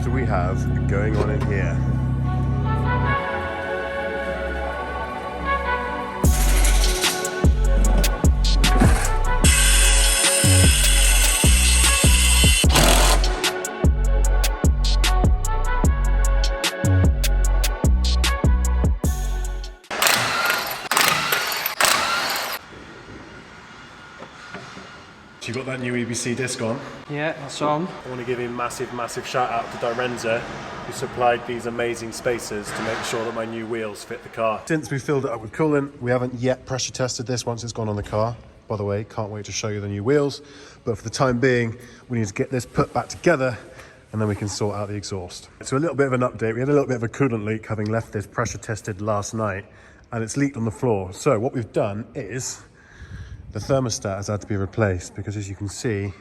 do we have going on in here? So you got that new EBC disc on? Yeah, that's on. I want to give a massive shout out to Direnza, who supplied these amazing spacers to make sure that my new wheels fit the car. Since we filled it up with coolant, we haven't yet pressure tested this once it's gone on the car. By the way, can't wait to show you the new wheels. But for the time being, we need to get this put back together and then we can sort out the exhaust. So a little bit of an update. We had a little bit of a coolant leak having left this pressure tested last night, and it's leaked on the floor. So what we've done is the thermostat has had to be replaced because, as you can see,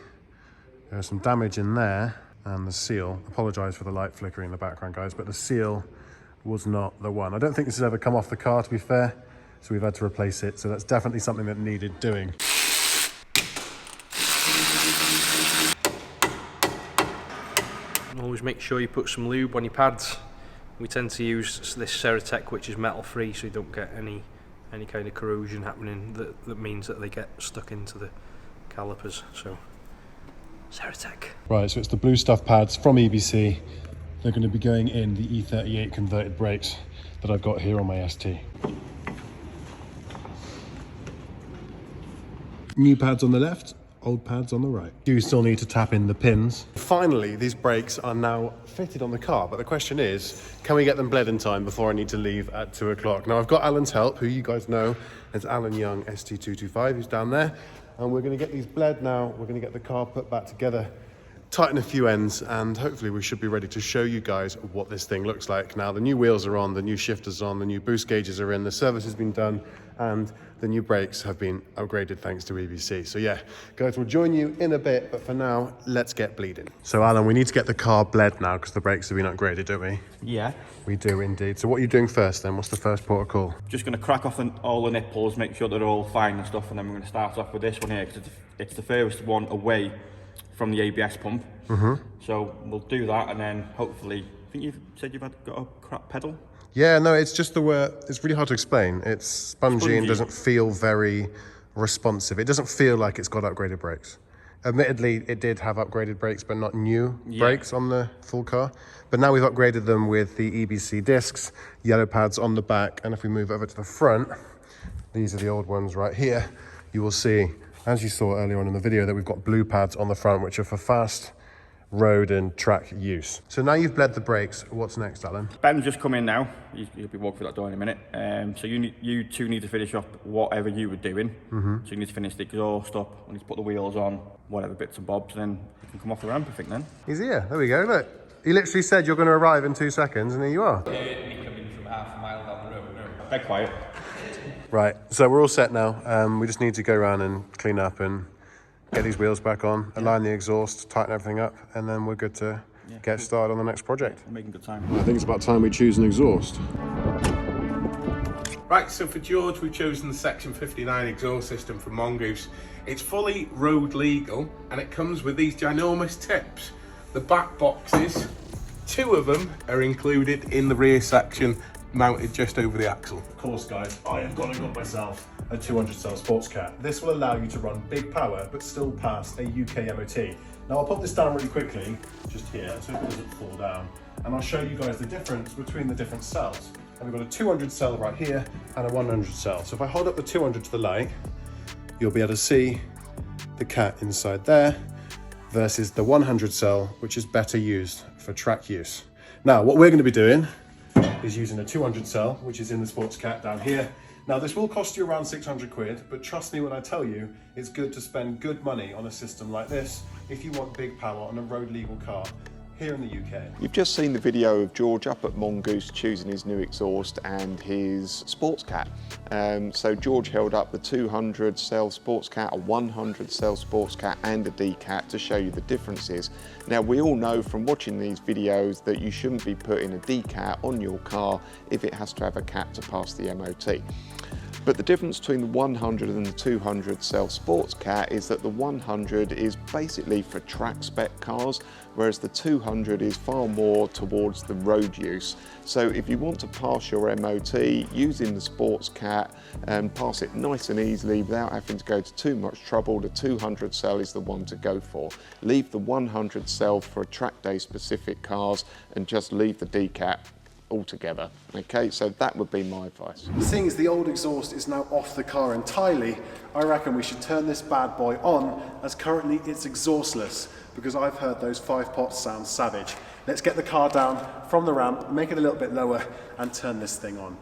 there's some damage in there, and the seal, apologise for the light flickering in the background, guys, but the seal was not the one. I don't think this has ever come off the car, to be fair, so we've had to replace it. So that's definitely something that needed doing. Always make sure you put some lube on your pads. We tend to use this Ceratec, which is metal free, so you don't get any kind of corrosion happening that means that they get stuck into the calipers. So Ceratec. Right, so it's the blue stuff pads from EBC. They're going to be going in the E38 converted brakes that I've got here on my ST. New pads on the left, old pads on the right. You still need to tap in the pins. Finally, these brakes are now fitted on the car, but the question is, can we get them bled in time before I need to leave at 2 o'clock? Now, I've got Alan's help, who you guys know as Alan Young ST225, who's down there, and we're going to get these bled now. We're going to get the car put back together, tighten a few ends, and hopefully we should be ready to show you guys what this thing looks like. Now, the new wheels are on, the new shifter's on, the new boost gauges are in, the service has been done, and the new brakes have been upgraded thanks to EBC. So yeah, guys, we'll join you in a bit, but for now, let's get bleeding. So Alan, we need to get the car bled now because the brakes have been upgraded, don't we? Yeah. We do indeed. So what are you doing first then? What's the first port of call? Just going to crack off all the nipples, make sure they're all fine and stuff, and then we're going to start off with this one here because it's the furthest one away from the ABS pump. So we'll do that, and then hopefully, I think you've said you've got a crap pedal? Yeah, no, it's just it's really hard to explain. It's spongy and doesn't feel very responsive. It doesn't feel like it's got upgraded brakes. Admittedly, it did have upgraded brakes, but not new brakes on the full car. But now we've upgraded them with the EBC discs, yellow pads on the back, and if we move over to the front, these are the old ones right here. You will see, as you saw earlier on in the video, that we've got blue pads on the front, which are for fast road and track use. So now you've bled the brakes, what's next, Alan? Ben's just come in now. You'll be walking through that door in a minute. So you two need to finish up whatever you were doing. So you need to finish the exhaust up, we need to put the wheels on, whatever bits and bobs, and then you can come off the ramp, I think then. He's here, there we go, look. He literally said you're going to arrive in 2 seconds, and here you are. Me coming from half a mile down the road. No. Dead quiet. Right, so we're all set now. We just need to go around and clean up and get these wheels back on, align the exhaust, tighten everything up, and then we're good to get started on the next project. We're making good time. I think it's about time we choose an exhaust. Right, so for George, we've chosen the Section 59 exhaust system from Mongoose. It's fully road legal, and it comes with these ginormous tips. The back boxes, 2 of them are included in the rear section, mounted just over the axle. Of course, guys, I have gone and got myself a 200 cell sports cat. This will allow you to run big power, but still pass a UK MOT. Now I'll put this down really quickly, just here, so it doesn't fall down. And I'll show you guys the difference between the different cells. And we've got a 200 cell right here and a 100 cell. So if I hold up the 200 to the light, you'll be able to see the cat inside there versus the 100 cell, which is better used for track use. Now, what we're going to be doing is using a 200 cell, which is in the sports cat down here. Now, this will cost you around 600 quid, but trust me when I tell you, it's good to spend good money on a system like this if you want big power on a road legal car here in the UK. You've just seen the video of George up at Mongoose choosing his new exhaust and his sports cat. So George held up the 200 cell sports cat, a 100 cell sports cat and a D-cat to show you the differences. Now we all know from watching these videos that you shouldn't be putting a D-cat on your car if it has to have a cat to pass the MOT. But the difference between the 100 and the 200 cell sports cat is that the 100 is basically for track spec cars, whereas the 200 is far more towards the road use. So if you want to pass your MOT using the sports cat and pass it nice and easily without having to go to too much trouble, the 200 cell is the one to go for. Leave the 100 cell for track day specific cars and just leave the decat altogether. Okay, so that would be my advice. Seeing as the old exhaust is now off the car entirely, I reckon we should turn this bad boy on, as currently it's exhaustless, because I've heard those 5 pots sound savage. Let's get the car down from the ramp, make it a little bit lower, and turn this thing on.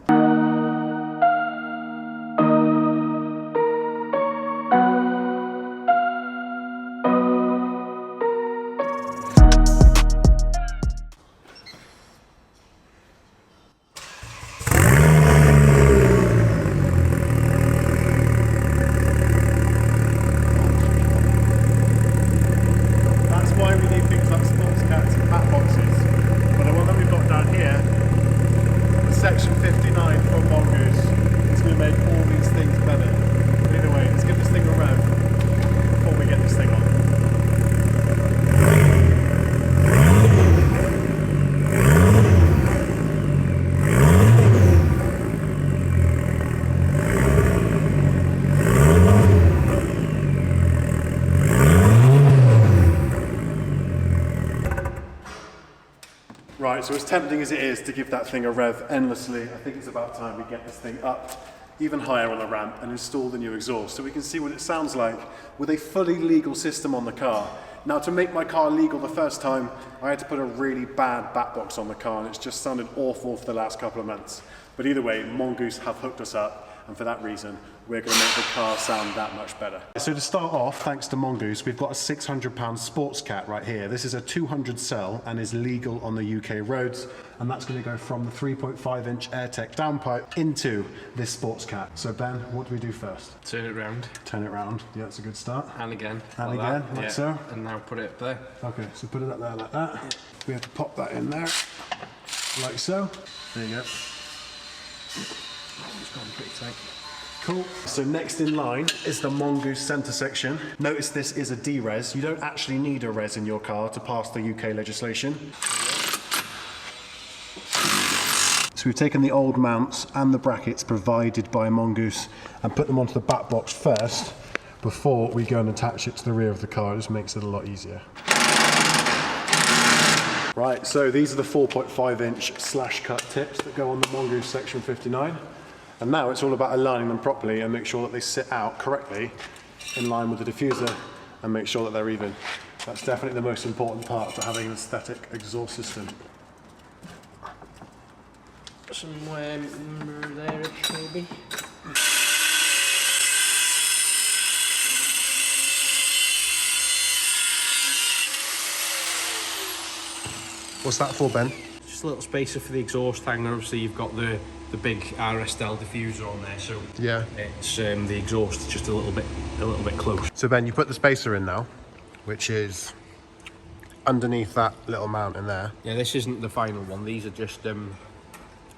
Section 59 from Mongoose. It's going to make all these things better. But either way, let's give this thing a rev before we get this thing on. Right, so as tempting as it is to give that thing a rev endlessly, I think it's about time we get this thing up even higher on the ramp and install the new exhaust so we can see what it sounds like with a fully legal system on the car. Now, to make my car legal the first time, I had to put a really bad back box on the car, and it's just sounded awful for the last couple of months. But either way, Mongoose have hooked us up, and for that reason, we're going to make the car sound that much better. So to start off, thanks to Mongoose, we've got a £600 sports cat right here. This is a 200 cell and is legal on the UK roads, and that's going to go from the 3.5-inch AirTech downpipe into this sports cat. So Ben, what do we do first? Turn it round. Turn it round. Yeah, that's a good start. And again. And like again, that. like Yeah. so. And now put it up there. Okay, so put it up there like that. We have to pop that in there, like so. There you go. It's gone pretty tight. Cool. So next in line is the Mongoose centre section. Notice this is a D-res. You don't actually need a res in your car to pass the UK legislation. So we've taken the old mounts and the brackets provided by Mongoose and put them onto the back box first before we go and attach it to the rear of the car. It just makes it a lot easier. Right, so these are the 4.5-inch slash cut tips that go on the Mongoose Section 59. And now it's all about aligning them properly and make sure that they sit out correctly in line with the diffuser and make sure that they're even. That's definitely the most important part to having an aesthetic exhaust system. Somewhere there, maybe. What's that for, Ben? Just a little spacer for the exhaust hanger. Obviously, you've got the big RSL diffuser on there, so Yeah. it's the exhaust is just a little bit close. So Ben, you put the spacer in now, which is underneath that little mount in there. Yeah, this isn't the final one. These are just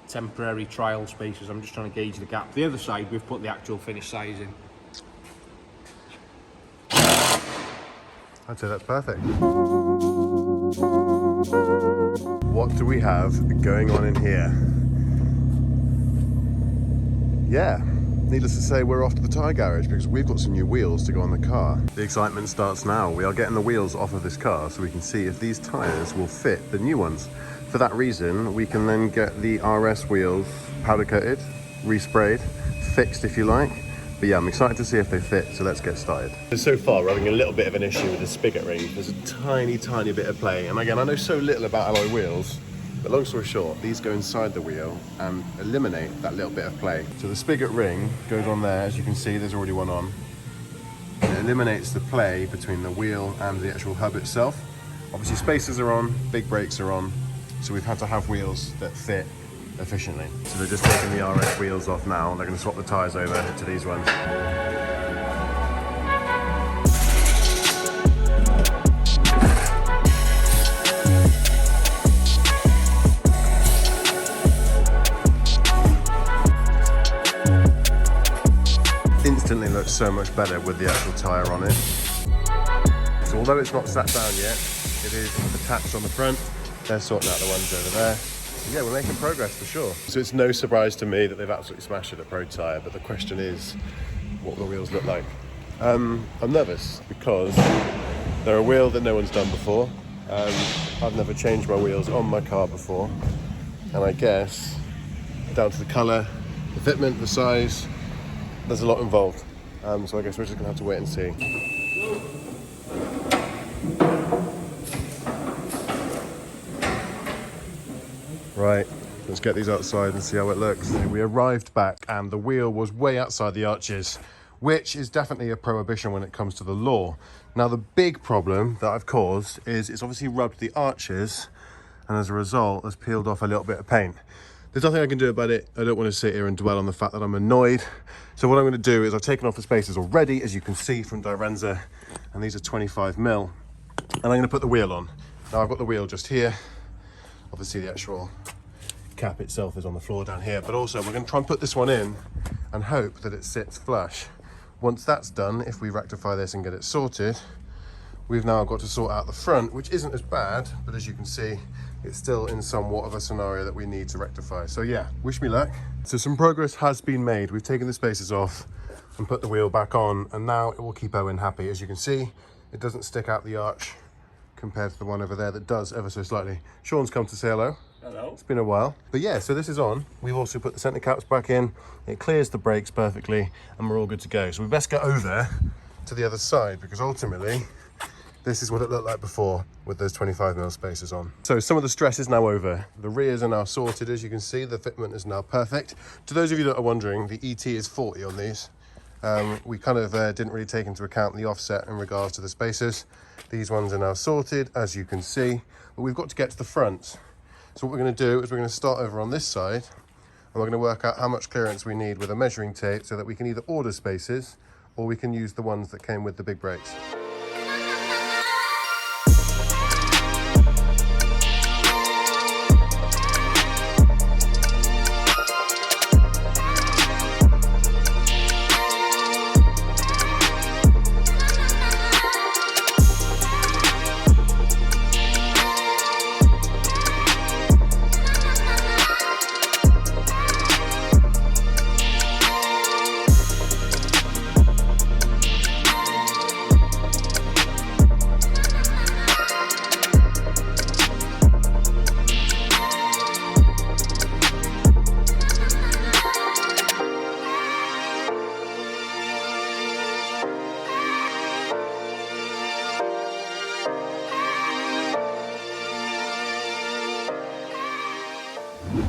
temporary trial spacers. I'm just trying to gauge the gap. The other side, we've put the actual finished size in. I'd say that's perfect. What do we have going on in here? Yeah, needless to say, we're off to the tyre garage because we've got some new wheels to go on the car. The excitement starts now. We are getting the wheels off of this car so we can see if these tyres will fit the new ones. For that reason, we can then get the RS wheels powder coated, resprayed, fixed if you like. But yeah, I'm excited to see if they fit, so let's get started. So far, we're having a little bit of an issue with the spigot ring. There's a tiny bit of play. And again, I know so little about alloy wheels, but long story short, these go inside the wheel and eliminate that little bit of play. So the spigot ring goes on there, as you can see, there's already one on. And it eliminates the play between the wheel and the actual hub itself. Obviously spacers are on, big brakes are on, so we've had to have wheels that fit efficiently. So they're just taking the RS wheels off now. They're going to swap the tyres over to these ones. so much better with the actual tyre on it. So although it's not sat down yet, it is attached on the front. They're sorting out the ones over there. Yeah, we're making progress for sure. So it's no surprise to me that they've absolutely smashed it at Pro Tyre, but the question is, what will the wheels look like? I'm nervous because they're a wheel that no one's done before. I've never changed my wheels on my car before, and I guess down to the colour, the fitment, the size, there's a lot involved. So I guess we're just gonna have to wait and see. Right, let's get these outside and see how it looks. We arrived back and the wheel was way outside the arches, which is definitely a prohibition when it comes to the law. Now the big problem that I've caused is it's obviously rubbed the arches, and as a result has peeled off a little bit of paint. There's nothing I can do about it. I don't want to sit here and dwell on the fact that I'm annoyed. So what I'm going to do is I've taken off the spacers already, as you can see from Direnza, and these are 25mm, and I'm going to put the wheel on. Now I've got the wheel just here. Obviously the actual cap itself is on the floor down here, but also we're going to try and put this one in and hope that it sits flush. Once that's done, if we rectify this and get it sorted, we've now got to sort out the front, which isn't as bad, but as you can see, it's still in somewhat of a scenario that we need to rectify. So yeah, wish me luck. So some progress has been made. We've taken the spacers off and put the wheel back on, and now it will keep Owen happy. As you can see, it doesn't stick out the arch compared to the one over there that does ever so slightly. Sean's come to say hello. Hello. It's been a while. But yeah, so this is on. We've also put the centre caps back in. It clears the brakes perfectly and we're all good to go. So we best get over to the other side, because ultimately this is what it looked like before with those 25mm spacers on. So some of the stress is now over. The rears are now sorted, as you can see. The fitment is now perfect. To those of you that are wondering, the ET is 40 on these. We kind of didn't really take into account the offset in regards to the spacers. These ones are now sorted, as you can see, but we've got to get to the front. So what we're going to do is we're going to start over on this side, and we're going to work out how much clearance we need with a measuring tape so that we can either order spacers or we can use the ones that came with the big brakes.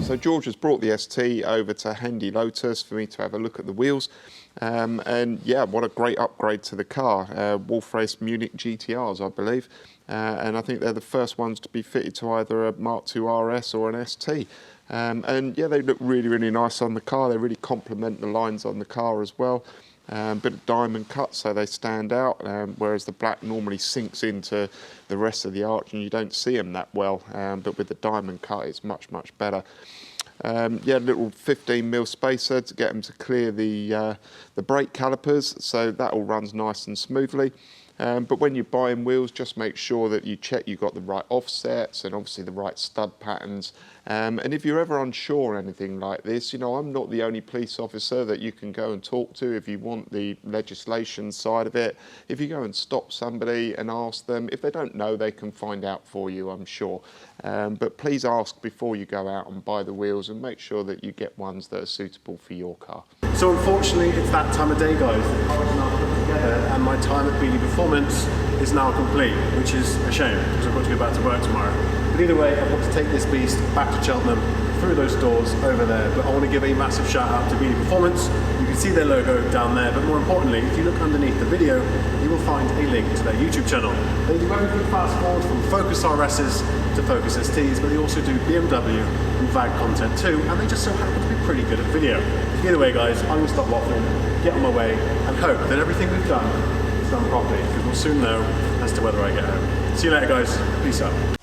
So George has brought the ST over to Hendy Lotus for me to have a look at the wheels. And yeah, what a great upgrade to the car. Wolfrace Munich GTRs, I believe. And I think they're the first ones to be fitted to either a Mark II RS or an ST. And yeah, they look really, really nice on the car. They really complement the lines on the car as well. Bit of diamond cut, so they stand out, whereas the black normally sinks into the rest of the arch and you don't see them that well, but with the diamond cut it's much, much better. Yeah, little 15mm spacer to get them to clear the brake calipers, so that all runs nice and smoothly. But when you're buying wheels, just make sure that you check you've got the right offsets and obviously the right stud patterns. And if you're ever unsure or anything like this, you know, I'm not the only police officer that you can go and talk to if you want the legislation side of it. If you go and stop somebody and ask them, if they don't know, they can find out for you, I'm sure. But please ask before you go out and buy the wheels, and make sure that you get ones that are suitable for your car. So unfortunately, it's that time of day, guys. The car is now put together, and my time at Beanie Performance is now complete, which is a shame because I've got to go back to work tomorrow. But either way, I've got to take this beast back to Cheltenham, through those doors over there. But I want to give a massive shout out to Beanie Performance. You can see their logo down there, but more importantly, if you look underneath the video, you will find a link to their YouTube channel. They do everything fast forward from Focus RSs to Focus STs, but they also do BMW and VAG content too, and they just so happen to be pretty good at video. Either way, guys, I'm going to stop waffling, get on my way, and hope that everything we've done is done properly, because we'll soon know as to whether I get home. See you later, guys. Peace out.